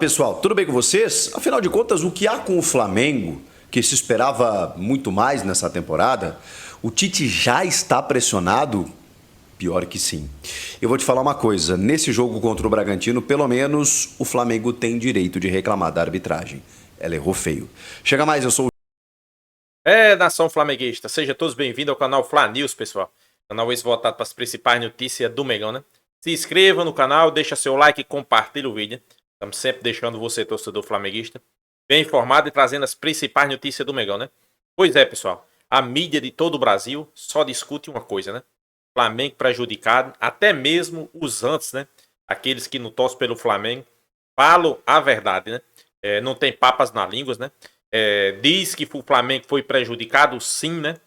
Pessoal, tudo bem com vocês? Afinal de contas, o que há com o Flamengo, que se esperava muito mais nessa temporada, o Tite já está pressionado? Pior que sim. Eu vou te falar uma coisa, nesse jogo contra o Bragantino, pelo menos o Flamengo tem direito de reclamar da arbitragem. Ela errou feio. Chega mais, eu sou o... Nação flamenguista, seja todos bem-vindos ao canal Fla News, pessoal. Canal esse voltado para as principais notícias do Mengão, né? Se inscreva no canal, deixa seu like e compartilha o vídeo. Estamos sempre deixando você, torcedor flamenguista, bem informado e trazendo as principais notícias do Mengão, né? Pois é, pessoal, a mídia de todo o Brasil só discute uma coisa, né? Flamengo prejudicado, até mesmo os antes, né? Aqueles que não torcem pelo Flamengo, falam a verdade, né? Não tem papas na língua, né? Diz que o Flamengo foi prejudicado, sim, né?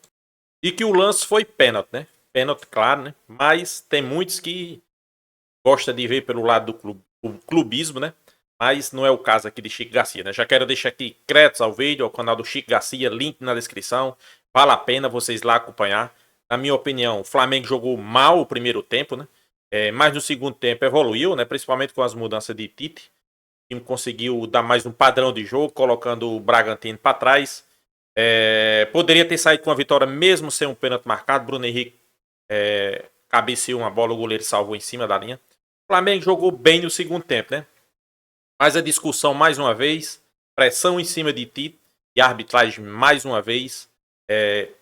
E que o lance foi pênalti, né? Pênalti, claro, né? Mas tem muitos que gostam de ver pelo lado do clubismo, né? Mas não é o caso aqui de Chico Garcia, né? Já quero deixar aqui créditos ao vídeo, ao canal do Chico Garcia, link na descrição. Vale a pena vocês lá acompanhar. Na minha opinião, o Flamengo jogou mal o primeiro tempo, né? Mas no segundo tempo evoluiu, né? Principalmente com as mudanças de Tite. O time conseguiu dar mais um padrão de jogo, colocando o Bragantino para trás. Poderia ter saído com a vitória mesmo sem um pênalti marcado. Bruno Henrique cabeceou uma bola, o goleiro salvou em cima da linha. O Flamengo jogou bem no segundo tempo, né? Mas a discussão mais uma vez, pressão em cima de Tite e a arbitragem mais uma vez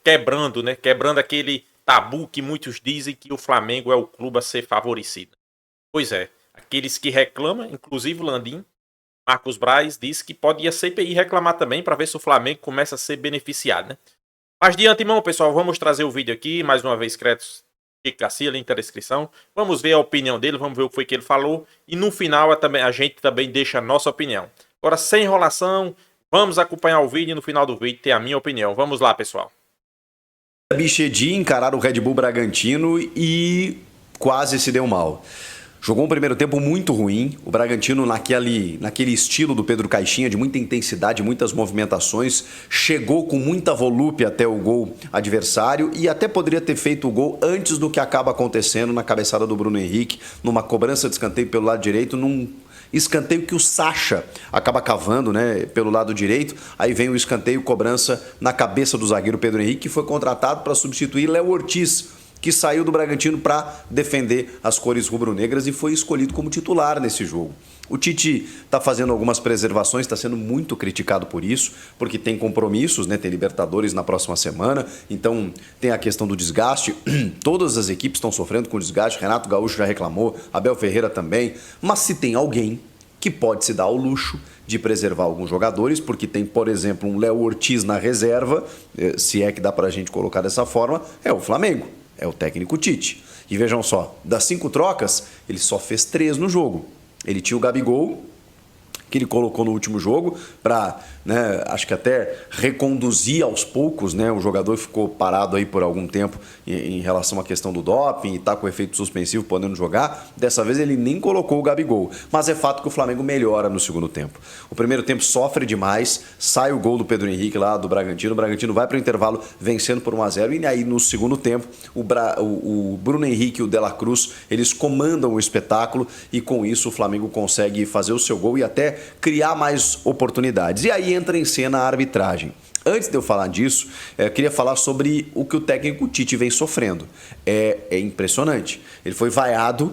quebrando, né? Quebrando aquele tabu que muitos dizem que o Flamengo é o clube a ser favorecido. Pois é, aqueles que reclamam, inclusive o Landim, Marcos Braz, disse que pode ir a CPI reclamar também para ver se o Flamengo começa a ser beneficiado, né? Mas de antemão, pessoal, vamos trazer o vídeo aqui, mais uma vez, créditos Chico Garcia, link na descrição. Vamos ver a opinião dele, vamos ver o que foi que ele falou. E no final a gente também deixa a nossa opinião. Agora, sem enrolação, vamos acompanhar o vídeo e no final do vídeo ter a minha opinião. Vamos lá, pessoal. Bichedi encarar o Red Bull Bragantino e quase se deu mal. Jogou um primeiro tempo muito ruim, o Bragantino naquele estilo do Pedro Caixinha, de muita intensidade, muitas movimentações, chegou com muita volúpia até o gol adversário e até poderia ter feito o gol antes do que acaba acontecendo na cabeçada do Bruno Henrique, numa cobrança de escanteio pelo lado direito, num escanteio que o Sacha acaba cavando, né, pelo lado direito. Aí vem o escanteio, cobrança na cabeça do zagueiro Pedro Henrique, que foi contratado para substituir Léo Ortiz, que saiu do Bragantino para defender as cores rubro-negras e foi escolhido como titular nesse jogo. O Tite está fazendo algumas preservações, está sendo muito criticado por isso, porque tem compromissos, né? Tem Libertadores na próxima semana, então tem a questão do desgaste. Todas as equipes estão sofrendo com desgaste, Renato Gaúcho já reclamou, Abel Ferreira também, mas se tem alguém que pode se dar ao luxo de preservar alguns jogadores, porque tem, por exemplo, um Léo Ortiz na reserva, se é que dá para a gente colocar dessa forma, é o Flamengo. É o técnico Tite. E vejam só, das 5 trocas, ele só fez 3 no jogo. Ele tinha o Gabigol, que ele colocou no último jogo, para, né, acho que até reconduzir aos poucos, né? O jogador ficou parado aí por algum tempo em relação à questão do doping e tá com efeito suspensivo, podendo jogar. Dessa vez ele nem colocou o Gabigol. Mas é fato que o Flamengo melhora no segundo tempo. O primeiro tempo sofre demais, sai o gol do Pedro Henrique lá do Bragantino. O Bragantino vai para o intervalo vencendo por 1-0 e aí no segundo tempo o Bruno Henrique e o De La Cruz, eles comandam o espetáculo e com isso o Flamengo consegue fazer o seu gol e até criar mais oportunidades. E aí entra em cena a arbitragem. Antes de eu falar disso, eu queria falar sobre o que o técnico Tite vem sofrendo. É impressionante. Ele foi vaiado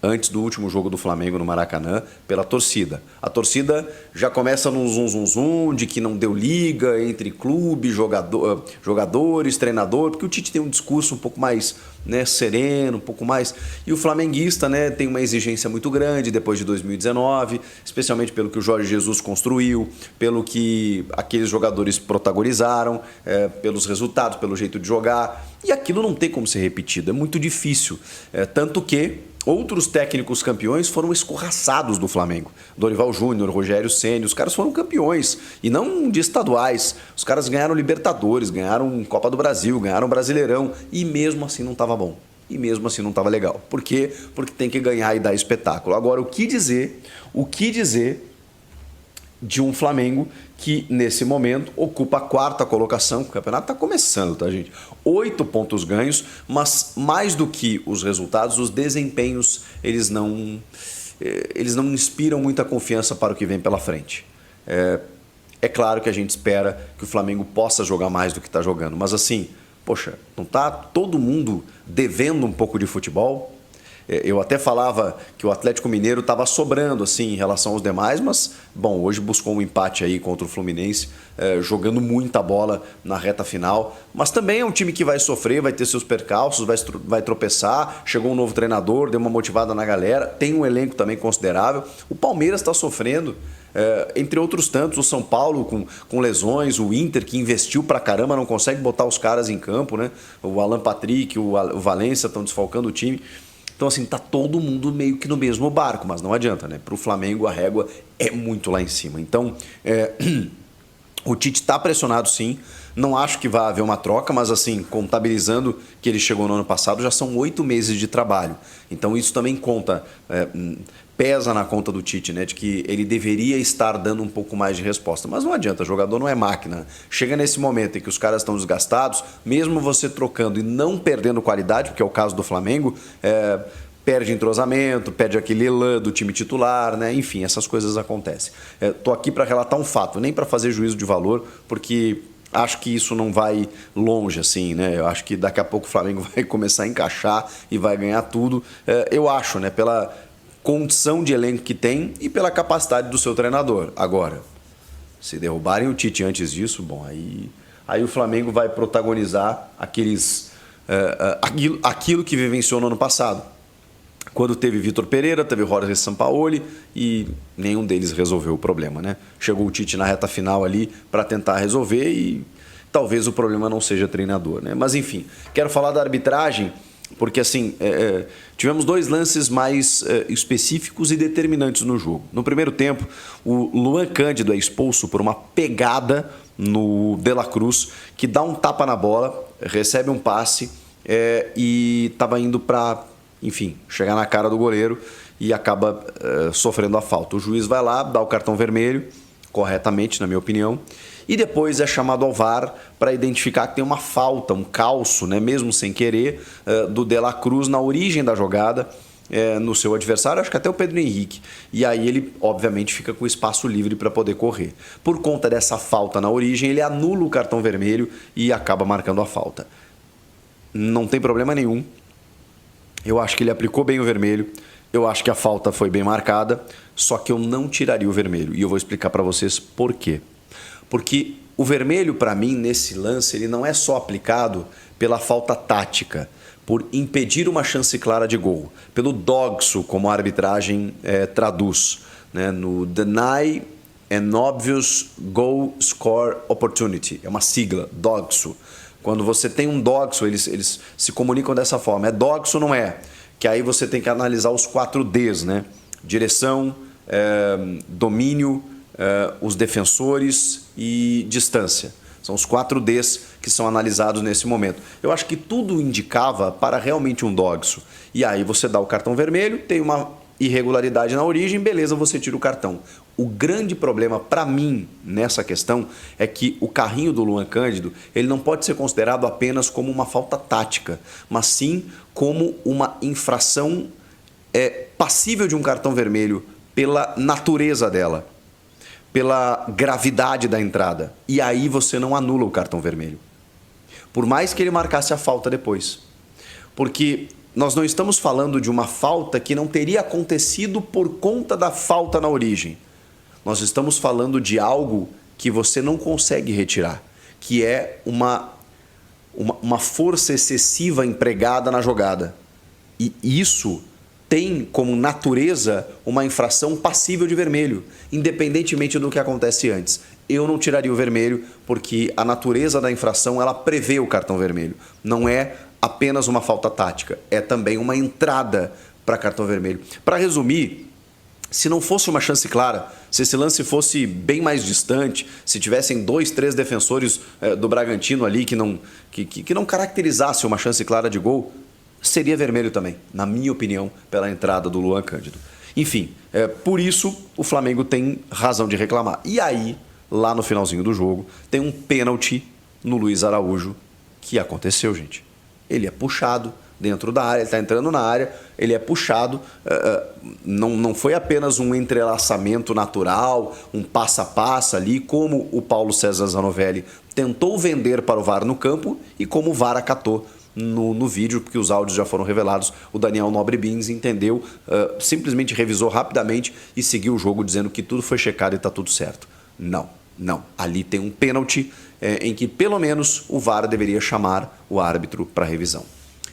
antes do último jogo do Flamengo no Maracanã pela torcida. A torcida já começa num zum de que não deu liga entre clube, jogadores, treinador, porque o Tite tem um discurso um pouco mais, né, sereno, um pouco mais... E o flamenguista, né, tem uma exigência muito grande depois de 2019, especialmente pelo que o Jorge Jesus construiu, pelo que aqueles jogadores protagonizaram, pelos resultados, pelo jeito de jogar. E aquilo não tem como ser repetido, é muito difícil. Tanto que outros técnicos campeões foram escorraçados do Flamengo. Dorival Júnior, Rogério Ceni, os caras foram campeões. E não de estaduais. Os caras ganharam Libertadores, ganharam Copa do Brasil, ganharam Brasileirão. E mesmo assim não estava bom. E mesmo assim não estava legal. Por quê? Porque tem que ganhar e dar espetáculo. Agora, o que dizer de um Flamengo que, nesse momento, ocupa a 4ª colocação. O campeonato está começando, tá, gente? 8 pontos ganhos, mas mais do que os resultados, os desempenhos, eles não eles não inspiram muita confiança para o que vem pela frente. É claro que a gente espera que o Flamengo possa jogar mais do que está jogando, mas assim, poxa, não está todo mundo devendo um pouco de futebol? Eu até falava que o Atlético Mineiro estava sobrando assim, em relação aos demais, mas, bom, hoje buscou um empate aí contra o Fluminense, jogando muita bola na reta final. Mas também é um time que vai sofrer, vai ter seus percalços, vai tropeçar. Chegou um novo treinador, deu uma motivada na galera, tem um elenco também considerável. O Palmeiras está sofrendo. Entre outros tantos, o São Paulo com lesões, o Inter que investiu pra caramba, não consegue botar os caras em campo, né? O Alan Patrick, o Valência estão desfalcando o time. Então, assim, tá todo mundo meio que no mesmo barco, mas não adianta, né? Para o Flamengo, a régua é muito lá em cima. Então, o Tite está pressionado, sim. Não acho que vai haver uma troca, mas, assim, contabilizando que ele chegou no ano passado, já são 8 meses de trabalho. Então, isso também conta, pesa na conta do Tite, né? De que ele deveria estar dando um pouco mais de resposta. Mas não adianta, jogador não é máquina. Chega nesse momento em que os caras estão desgastados, mesmo você trocando e não perdendo qualidade, porque é o caso do Flamengo, perde entrosamento, perde aquele elan do time titular, né? Enfim, essas coisas acontecem. Tô aqui para relatar um fato, nem para fazer juízo de valor, porque acho que isso não vai longe, assim, né? Eu acho que daqui a pouco o Flamengo vai começar a encaixar e vai ganhar tudo. Eu acho, né? Pela condição de elenco que tem e pela capacidade do seu treinador. Agora, se derrubarem o Tite antes disso, bom, aí o Flamengo vai protagonizar aquilo que vivenciou no ano passado. Quando teve Vitor Pereira, teve Jorge Sampaoli e nenhum deles resolveu o problema, né? Chegou o Tite na reta final ali para tentar resolver e talvez o problema não seja treinador, né? Mas enfim, quero falar da arbitragem porque assim, tivemos 2 lances mais específicos e determinantes no jogo. No primeiro tempo, o Luan Cândido é expulso por uma pegada no De La Cruz, que dá um tapa na bola, recebe um passe e estava indo para, enfim, chegar na cara do goleiro e acaba sofrendo a falta. O juiz vai lá, dá o cartão vermelho, corretamente, na minha opinião, e depois é chamado ao VAR para identificar que tem uma falta, um calço, né, mesmo sem querer, do De La Cruz na origem da jogada, no seu adversário, acho que até o Pedro Henrique. E aí ele, obviamente, fica com espaço livre para poder correr. Por conta dessa falta na origem, ele anula o cartão vermelho e acaba marcando a falta. Não tem problema nenhum. Eu acho que ele aplicou bem o vermelho. Eu acho que a falta foi bem marcada, só que eu não tiraria o vermelho. E eu vou explicar para vocês por quê. Porque o vermelho, para mim, nesse lance, ele não é só aplicado pela falta tática, por impedir uma chance clara de gol, pelo DOGSO, como a arbitragem traduz, né? No Deny an Obvious Goal Score Opportunity. É uma sigla, DOGSO. Quando você tem um DOGSO, eles se comunicam dessa forma. É DOGSO, não é? Que aí você tem que analisar os 4 Ds, né? Direção, domínio, os defensores e distância. São os 4 Ds que são analisados nesse momento. Eu acho que tudo indicava para realmente um DOGSO. E aí você dá o cartão vermelho, tem uma irregularidade na origem, beleza, você tira o cartão. O grande problema para mim nessa questão é que o carrinho do Luan Cândido, ele não pode ser considerado apenas como uma falta tática, mas sim como uma infração passível de um cartão vermelho pela natureza dela, pela gravidade da entrada. E aí você não anula o cartão vermelho. Por mais que ele marcasse a falta depois. Porque nós não estamos falando de uma falta que não teria acontecido por conta da falta na origem. Nós estamos falando de algo que você não consegue retirar, que é uma força excessiva empregada na jogada. E isso tem como natureza uma infração passível de vermelho, independentemente do que acontece antes. Eu não tiraria o vermelho porque a natureza da infração ela prevê o cartão vermelho. Não é apenas uma falta tática, é também uma entrada para cartão vermelho. Para resumir, se não fosse uma chance clara, se esse lance fosse bem mais distante, se tivessem 2, 3 defensores do Bragantino ali que não caracterizasse uma chance clara de gol, seria vermelho também, na minha opinião, pela entrada do Luan Cândido. Enfim, por isso o Flamengo tem razão de reclamar. E aí, lá no finalzinho do jogo, tem um pênalti no Luiz Araújo que aconteceu, gente. Ele é puxado, dentro da área, ele está entrando na área, ele é puxado. Não foi apenas um entrelaçamento natural, um passo a passo ali, como o Paulo César Zanovelli tentou vender para o VAR no campo e como o VAR acatou no vídeo, porque os áudios já foram revelados. O Daniel Nobre Bins entendeu, simplesmente revisou rapidamente e seguiu o jogo dizendo que tudo foi checado e está tudo certo. Não. Ali tem um pênalti em que pelo menos o VAR deveria chamar o árbitro para revisão.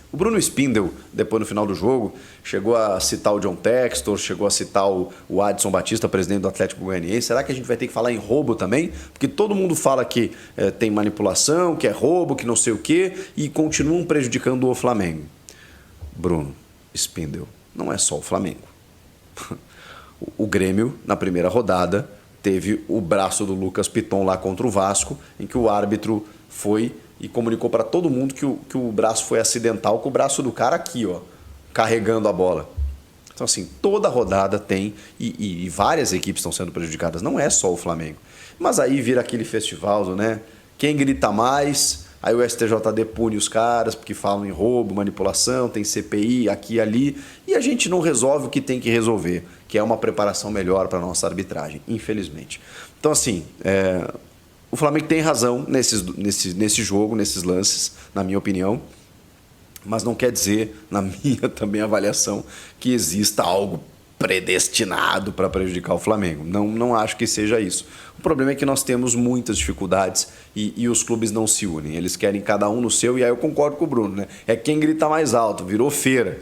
O Bruno Spindel, depois no final do jogo, chegou a citar o John Textor, chegou a citar o Adson Batista, presidente do Atlético Goianiense. Será que a gente vai ter que falar em roubo também? Porque todo mundo fala que tem manipulação, que é roubo, que não sei o quê, e continuam prejudicando o Flamengo. Bruno Spindel, não é só o Flamengo. O Grêmio, na primeira rodada, teve o braço do Lucas Piton lá contra o Vasco, em que o árbitro foi e comunicou para todo mundo que o braço foi acidental, com o braço do cara aqui, ó, carregando a bola. Então, assim, toda rodada tem, e várias equipes estão sendo prejudicadas, não é só o Flamengo. Mas aí vira aquele festival, né? Quem grita mais, aí o STJD pune os caras porque falam em roubo, manipulação, tem CPI aqui e ali, e a gente não resolve o que tem que resolver, que é uma preparação melhor para a nossa arbitragem, infelizmente. Então, assim, o Flamengo tem razão nesse jogo, nesses lances, na minha opinião, mas não quer dizer, na minha também avaliação, que exista algo predestinado para prejudicar o Flamengo. Não acho que seja isso. O problema é que nós temos muitas dificuldades e os clubes não se unem. Eles querem cada um no seu, e aí eu concordo com o Bruno, né? É quem grita mais alto, virou feira.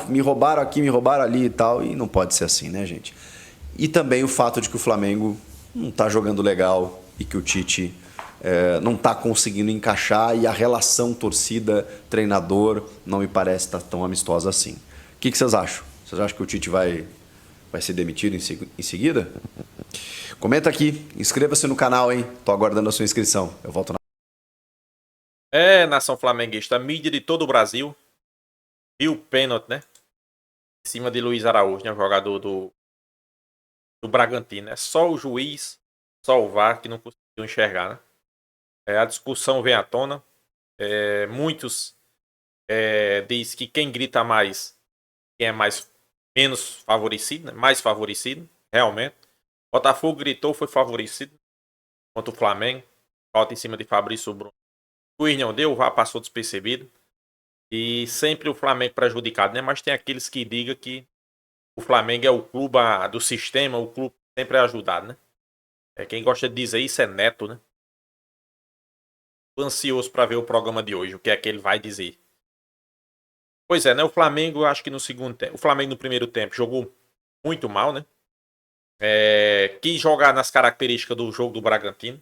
Me roubaram aqui, me roubaram ali e tal, e não pode ser assim, né, gente? E também o fato de que o Flamengo não está jogando legal e que o Tite não está conseguindo encaixar, e a relação torcida-treinador não me parece estar tão amistosa assim. O que vocês acham? Vocês acham que o Tite vai ser demitido em seguida? Comenta aqui, inscreva-se no canal, hein? Tô aguardando a sua inscrição. Eu volto Nação flamenguista, a mídia de todo o Brasil viu o pênalti, né? Em cima de Luiz Araújo, né? O jogador do Bragantino. É só o juiz, só o VAR que não conseguiu enxergar, né? A discussão vem à tona. Muitos diz que quem grita mais, quem é menos favorecido, né? Mais favorecido, realmente. Botafogo gritou, foi favorecido contra o Flamengo. Falta em cima de Fabrício Bruno. O juiz não deu, o VAR passou despercebido. E sempre o Flamengo prejudicado, né? Mas tem aqueles que digam que o Flamengo é o clube do sistema, o clube sempre é ajudado, né? Quem gosta de dizer isso é Neto, né? Tô ansioso para ver o programa de hoje, o que é que ele vai dizer. Pois é, né? O Flamengo, acho que no segundo tempo. O Flamengo no primeiro tempo jogou muito mal, né? Quis jogar nas características do jogo do Bragantino.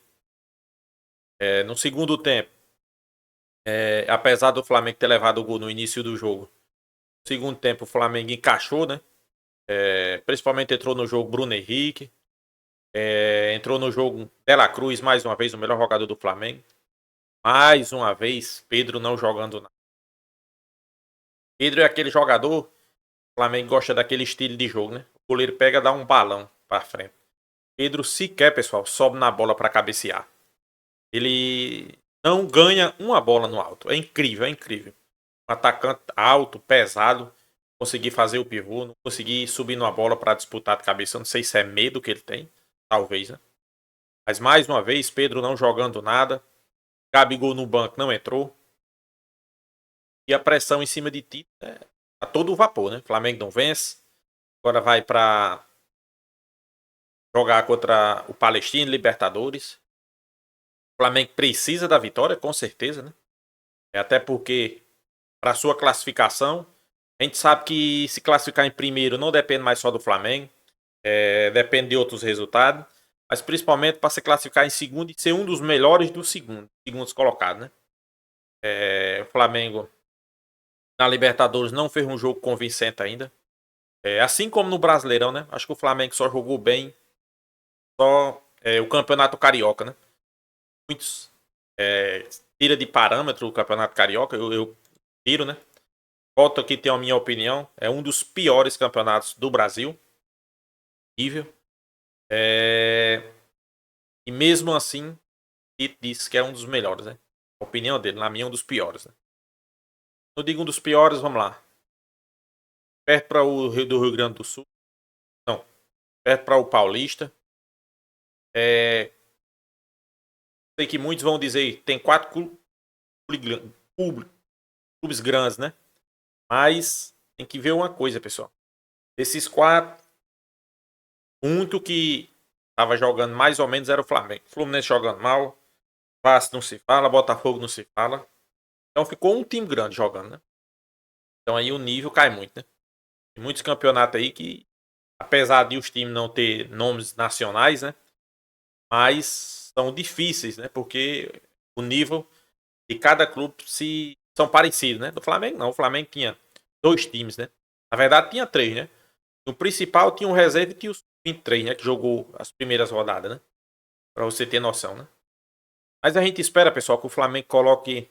No segundo tempo, apesar do Flamengo ter levado o gol no início do jogo, no segundo tempo o Flamengo encaixou, né? Principalmente entrou no jogo Bruno Henrique. Entrou no jogo De La Cruz, mais uma vez, o melhor jogador do Flamengo. Mais uma vez, Pedro não jogando nada. Pedro é aquele jogador, o Flamengo gosta daquele estilo de jogo, né? O goleiro pega e dá um balão para frente. Pedro sequer, pessoal, sobe na bola para cabecear. Ele não ganha uma bola no alto. É incrível, é incrível. Um atacante alto, pesado, conseguir fazer o pivô, não conseguir subir numa bola para disputar de cabeça. Eu não sei se é medo que ele tem, talvez, né? Mas mais uma vez, Pedro não jogando nada. Gabigol no banco não entrou. E a pressão em cima de Tite a todo vapor, né? Flamengo não vence. Agora vai para jogar contra o Palestino, Libertadores. O Flamengo precisa da vitória, com certeza, né? Até porque, para sua classificação, a gente sabe que se classificar em primeiro não depende mais só do Flamengo. Depende de outros resultados. Mas principalmente para se classificar em segundo e ser um dos melhores dos segundos colocados, né? O Flamengo na Libertadores não fez um jogo convincente ainda. Assim como no Brasileirão, né? Acho que o Flamengo só jogou bem só o Campeonato Carioca, né? Muitos tira de parâmetro o Campeonato Carioca. Eu tiro, né? Volto aqui ter a minha opinião. É um dos piores campeonatos do Brasil. Nível. E mesmo assim, ele disse que é um dos melhores, né? A opinião dele, na minha, é um dos piores, né? não digo um dos piores, vamos lá. Perto para o do Rio Grande do Sul. Não, perto para o Paulista. Sei que muitos vão dizer, tem 4 clubes grandes, né? Mas tem que ver uma coisa, pessoal. Desses 4, o único que estava jogando mais ou menos era o Flamengo. Fluminense jogando mal, Vasco não se fala, Botafogo não se fala. Então ficou um time grande jogando, né? Então aí o nível cai muito, né? Tem muitos campeonatos aí que, apesar de os times não ter nomes nacionais, né? Mas são difíceis, né? Porque o nível de cada clube são parecidos, né? Do Flamengo não, o Flamengo tinha 2 times, né? Na verdade tinha 3, né? O principal tinha um reserva e tinha os 23, né? Que jogou as primeiras rodadas, né? Pra você ter noção, né? Mas a gente espera, pessoal, que o Flamengo coloque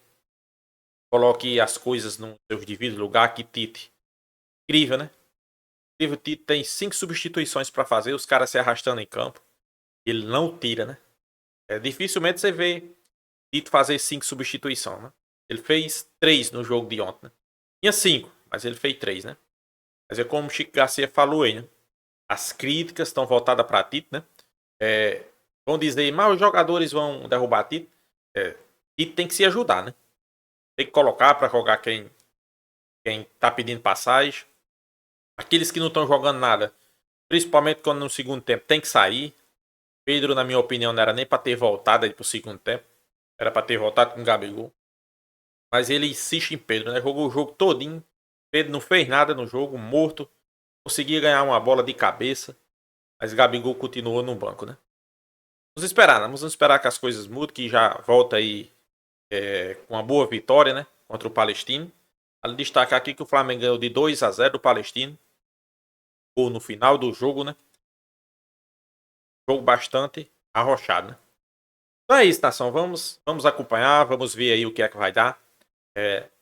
as coisas no seu devido lugar. Que Tite, incrível, né? Incrível, o Tite tem 5 substituições para fazer, os caras se arrastando em campo. Ele não tira, né? Dificilmente você vê Tite fazer 5 substituições, né? Ele fez 3 no jogo de ontem, né? Tinha 5, mas ele fez 3, né? Mas é como o Chico Garcia falou aí, né? As críticas estão voltadas para Tite, né? Vão dizer, mas os jogadores vão derrubar Tite. Tite tem que se ajudar, né? Tem que colocar para jogar quem tá pedindo passagem. Aqueles que não estão jogando nada, principalmente quando no segundo tempo tem que sair. Pedro, na minha opinião, não era nem para ter voltado aí pro segundo tempo. Era para ter voltado com o Gabigol. Mas ele insiste em Pedro, né? Jogou o jogo todinho. Pedro não fez nada no jogo, morto. Conseguia ganhar uma bola de cabeça. Mas Gabigol continuou no banco, né? Vamos esperar que as coisas mudem, que já volta aí com uma boa vitória, né? Contra o Palestino. Vale destacar aqui que o Flamengo ganhou de 2-0 do Palestino. Gol no final do jogo, né? Jogo bastante arrochado, né? Então é isso, nação. Vamos acompanhar, vamos ver aí o que é que vai dar.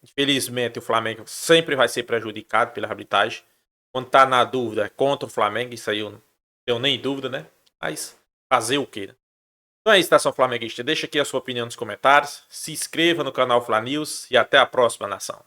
Infelizmente, o Flamengo sempre vai ser prejudicado pela arbitragem. Quando tá na dúvida, é contra o Flamengo. Isso aí eu não tenho nem dúvida, né? Mas fazer o quê, né? Então é isso, nação flamenguista. Deixa aqui a sua opinião nos comentários. Se inscreva no canal Fla News e até a próxima, nação.